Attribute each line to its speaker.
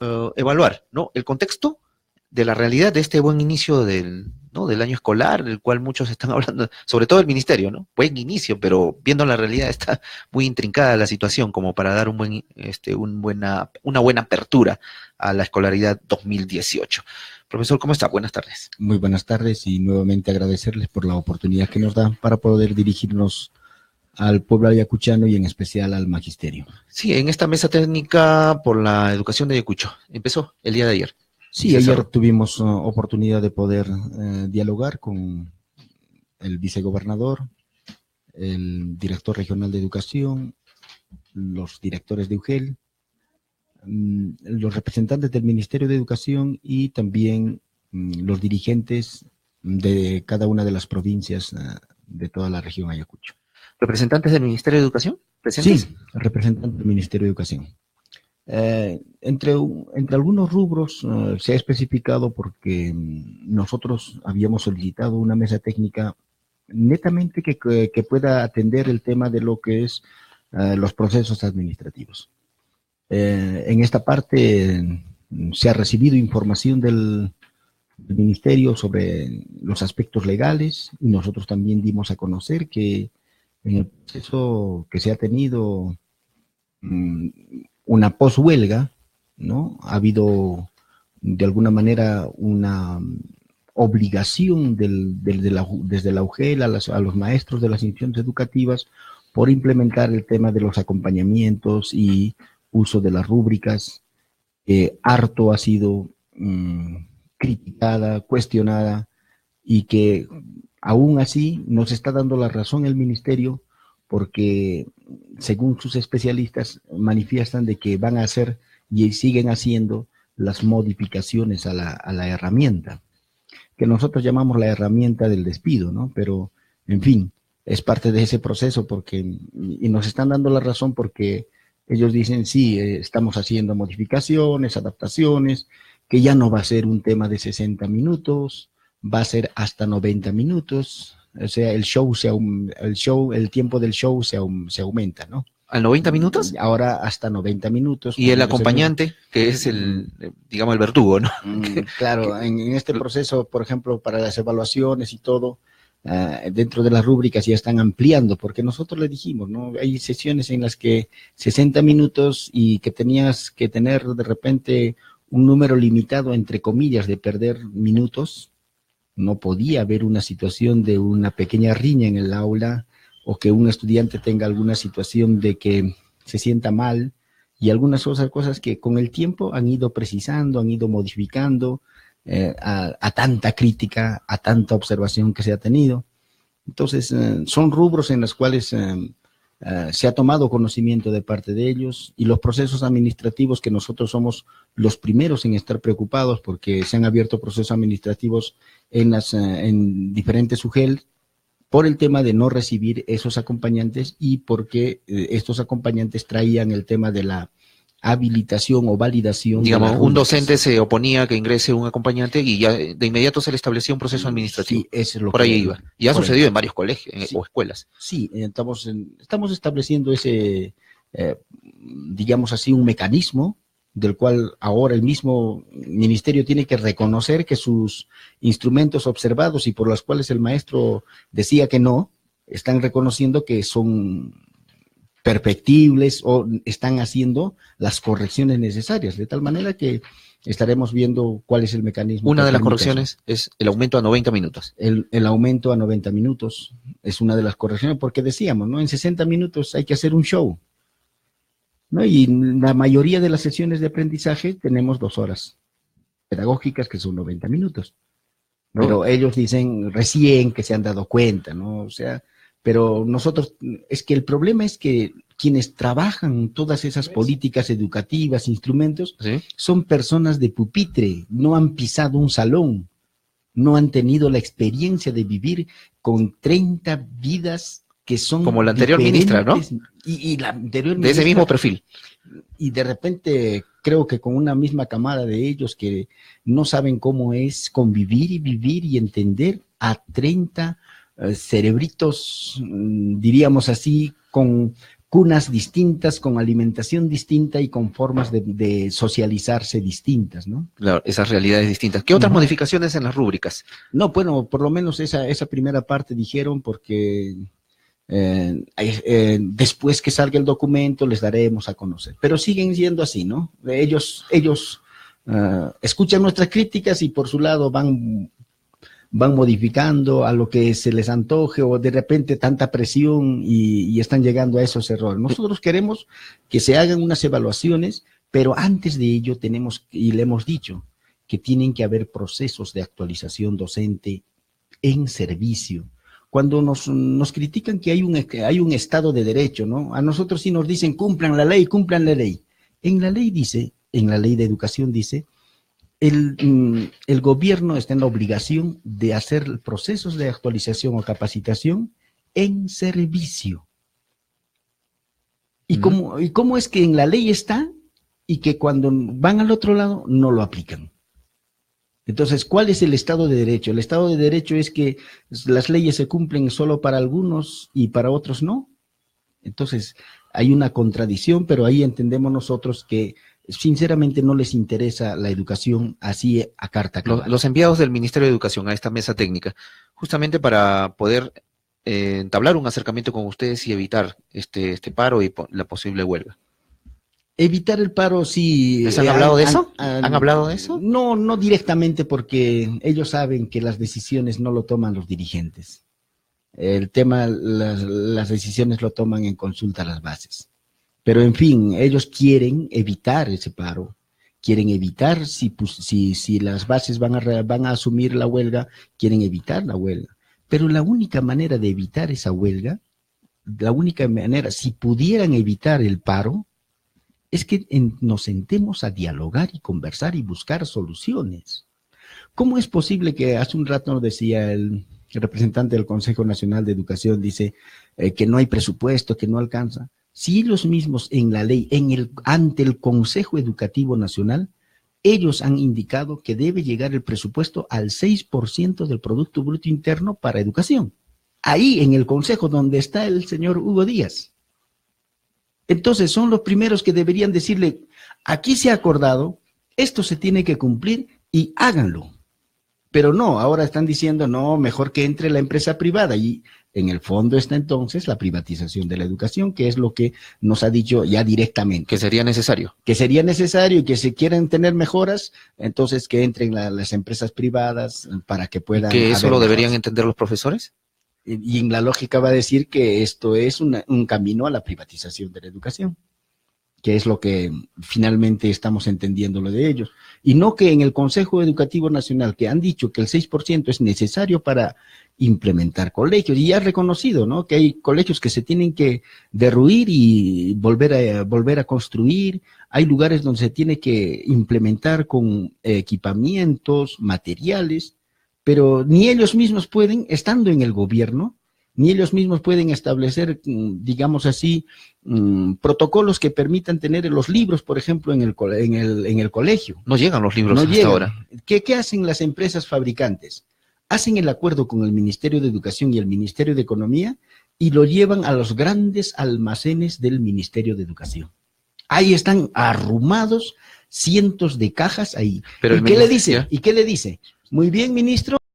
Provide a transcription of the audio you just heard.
Speaker 1: evaluar, ¿no? El contexto de la realidad de este buen inicio del, ¿no? del año escolar, del cual muchos están hablando, sobre todo el ministerio, ¿no? Buen inicio, pero viendo la realidad está muy intrincada la situación como para dar una buena apertura a la escolaridad 2018. Profesor, ¿cómo está? Buenas tardes.
Speaker 2: Muy buenas tardes y nuevamente agradecerles por la oportunidad que nos dan para poder dirigirnos al pueblo ayacuchano y en especial al magisterio.
Speaker 1: Sí, en esta mesa técnica por la educación de Ayacucho. Empezó el día de ayer.
Speaker 2: Sí, ayer tuvimos oportunidad de poder dialogar con el vicegobernador, el director regional de educación, los directores de UGEL, los representantes del Ministerio de Educación y también los dirigentes de cada una de las provincias de toda la región Ayacucho.
Speaker 1: ¿Representantes del Ministerio de Educación? ¿Presentes?
Speaker 2: Sí, representantes del Ministerio de Educación. Entre algunos rubros se ha especificado porque nosotros habíamos solicitado una mesa técnica netamente que pueda atender el tema de lo que es los procesos administrativos. En esta parte se ha recibido información del Ministerio sobre los aspectos legales y nosotros también dimos a conocer que en el proceso que se ha tenido una poshuelga, ¿no? Ha habido de alguna manera una obligación desde la UGEL a los maestros de las instituciones educativas por implementar el tema de los acompañamientos y uso de las rúbricas. Harto ha sido criticada, cuestionada y que aún así nos está dando la razón el ministerio porque según sus especialistas manifiestan de que van a hacer y siguen haciendo las modificaciones a la herramienta, que nosotros llamamos la herramienta del despido, ¿no? Pero, en fin, es parte de ese proceso y nos están dando la razón porque ellos dicen, sí, estamos haciendo modificaciones, adaptaciones, que ya no va a ser un tema de 60 minutos, va a ser hasta 90 minutos, o sea, el tiempo del show se aumenta, ¿no?
Speaker 1: ¿A 90 minutos?
Speaker 2: Ahora hasta 90 minutos.
Speaker 1: Y el acompañante, que es digamos, el verdugo, ¿no?
Speaker 2: Claro, en este proceso, por ejemplo, para las evaluaciones y todo, dentro de las rúbricas ya están ampliando, porque nosotros le dijimos, ¿no? Hay sesiones en las que 60 minutos y que tenías que tener de repente un número limitado, entre comillas, de perder minutos. No podía haber una situación de una pequeña riña en el aula o que un estudiante tenga alguna situación de que se sienta mal y algunas otras cosas que con el tiempo han ido precisando, han ido modificando a tanta crítica, a tanta observación que se ha tenido. Entonces, son rubros en los cuales se ha tomado conocimiento de parte de ellos y los procesos administrativos que nosotros somos los primeros en estar preocupados porque se han abierto procesos administrativos en diferentes UGEL por el tema de no recibir esos acompañantes y porque estos acompañantes traían el tema de la habilitación o validación.
Speaker 1: Digamos, un docente se oponía a que ingrese un acompañante y ya de inmediato se le establecía un proceso administrativo.
Speaker 2: Sí, eso es lo
Speaker 1: por ahí iba. Y ha sucedido en varios colegios o escuelas.
Speaker 2: Sí, estamos estableciendo ese, digamos así, un mecanismo del cual ahora el mismo ministerio tiene que reconocer que sus instrumentos observados y por los cuales el maestro decía que no, están reconociendo que son perfectibles o están haciendo las correcciones necesarias, de tal manera que estaremos viendo cuál es el mecanismo.
Speaker 1: Una de las correcciones es el aumento a 90 minutos.
Speaker 2: El aumento a 90 minutos es una de las correcciones, porque decíamos, ¿no? En 60 minutos hay que hacer un show, ¿no? Y en la mayoría de las sesiones de aprendizaje tenemos 2 horas pedagógicas que son 90 minutos. ¿No? Pero ellos dicen recién que se han dado cuenta, ¿no? O sea, pero nosotros, es que el problema es que quienes trabajan todas esas políticas educativas, instrumentos, ¿sí? Son personas de pupitre, no han pisado un salón, no han tenido la experiencia de vivir con 30 vidas que son
Speaker 1: como la anterior ministra, ¿no?
Speaker 2: Y la anterior
Speaker 1: ministra, de ese mismo perfil.
Speaker 2: Y de repente creo que con una misma camada de ellos que no saben cómo es convivir y vivir y entender a 30 cerebritos, diríamos así, con cunas distintas, con alimentación distinta y con formas de socializarse distintas, ¿no?
Speaker 1: Claro, esas realidades distintas. ¿Qué otras modificaciones en las rúbricas?
Speaker 2: No, bueno, por lo menos esa primera parte dijeron porque después que salga el documento les daremos a conocer. Pero siguen siendo así, ¿no? Ellos escuchan nuestras críticas y por su lado van modificando a lo que se les antoje o de repente tanta presión y están llegando a esos errores. Nosotros queremos que se hagan unas evaluaciones, pero antes de ello tenemos, y le hemos dicho, que tienen que haber procesos de actualización docente en servicio. Cuando nos critican que hay un Estado de Derecho, ¿no? A nosotros sí nos dicen cumplan la ley, cumplan la ley. En la ley dice, en la ley de educación dice, el gobierno está en la obligación de hacer procesos de actualización o capacitación en servicio. ¿Y cómo es que en la ley está y que cuando van al otro lado no lo aplican? Entonces, ¿cuál es el Estado de Derecho? El Estado de Derecho es que las leyes se cumplen solo para algunos y para otros no. Entonces, hay una contradicción, pero ahí entendemos nosotros que sinceramente no les interesa la educación así a carta cabal.
Speaker 1: Los enviados del Ministerio de Educación a esta mesa técnica, justamente para poder entablar un acercamiento con ustedes y evitar este paro y la posible huelga.
Speaker 2: Evitar el paro, sí.
Speaker 1: ¿Les han hablado de eso? ¿Han hablado de eso?
Speaker 2: No, no directamente, porque ellos saben que las decisiones no lo toman los dirigentes. El tema, las decisiones lo toman en consulta a las bases. Pero en fin, ellos quieren evitar ese paro, quieren evitar, si las bases van a asumir la huelga, quieren evitar la huelga. Pero la única manera de evitar esa huelga, la única manera, si pudieran evitar el paro, es que nos sentemos a dialogar y conversar y buscar soluciones. ¿Cómo es posible que hace un rato nos decía el representante del Consejo Nacional de Educación, dice que no hay presupuesto, que no alcanza? Si ellos mismos en la ley, ante el Consejo Educativo Nacional, ellos han indicado que debe llegar el presupuesto al 6% del Producto Bruto Interno para educación. Ahí en el Consejo donde está el señor Hugo Díaz. Entonces son los primeros que deberían decirle, aquí se ha acordado, esto se tiene que cumplir y háganlo. Pero no, ahora están diciendo, no, mejor que entre la empresa privada. Y en el fondo está entonces la privatización de la educación, que es lo que nos ha dicho ya directamente.
Speaker 1: Que sería necesario.
Speaker 2: Que sería necesario y que si quieren tener mejoras, entonces que entren las empresas privadas para que puedan...
Speaker 1: ¿Que eso lo deberían entender los profesores?
Speaker 2: Y en la lógica va a decir que esto es un camino a la privatización de la educación, que es lo que finalmente estamos entendiendo lo de ellos. Y no que en el Consejo Educativo Nacional, que han dicho que el 6% es necesario para implementar colegios, y ya ha reconocido, ¿no?, que hay colegios que se tienen que derruir y volver a construir, hay lugares donde se tiene que implementar con equipamientos, materiales, pero ni ellos mismos pueden, estando en el gobierno, ni ellos mismos pueden establecer, digamos así, protocolos que permitan tener los libros, por ejemplo, en el colegio.
Speaker 1: No llegan los libros hasta ahora.
Speaker 2: ¿Qué hacen las empresas fabricantes? Hacen el acuerdo con el Ministerio de Educación y el Ministerio de Economía y lo llevan a los grandes almacenes del Ministerio de Educación. Ahí están arrumados cientos de cajas ahí.
Speaker 1: Pero
Speaker 2: ¿Y qué le dice? Muy bien, ministro.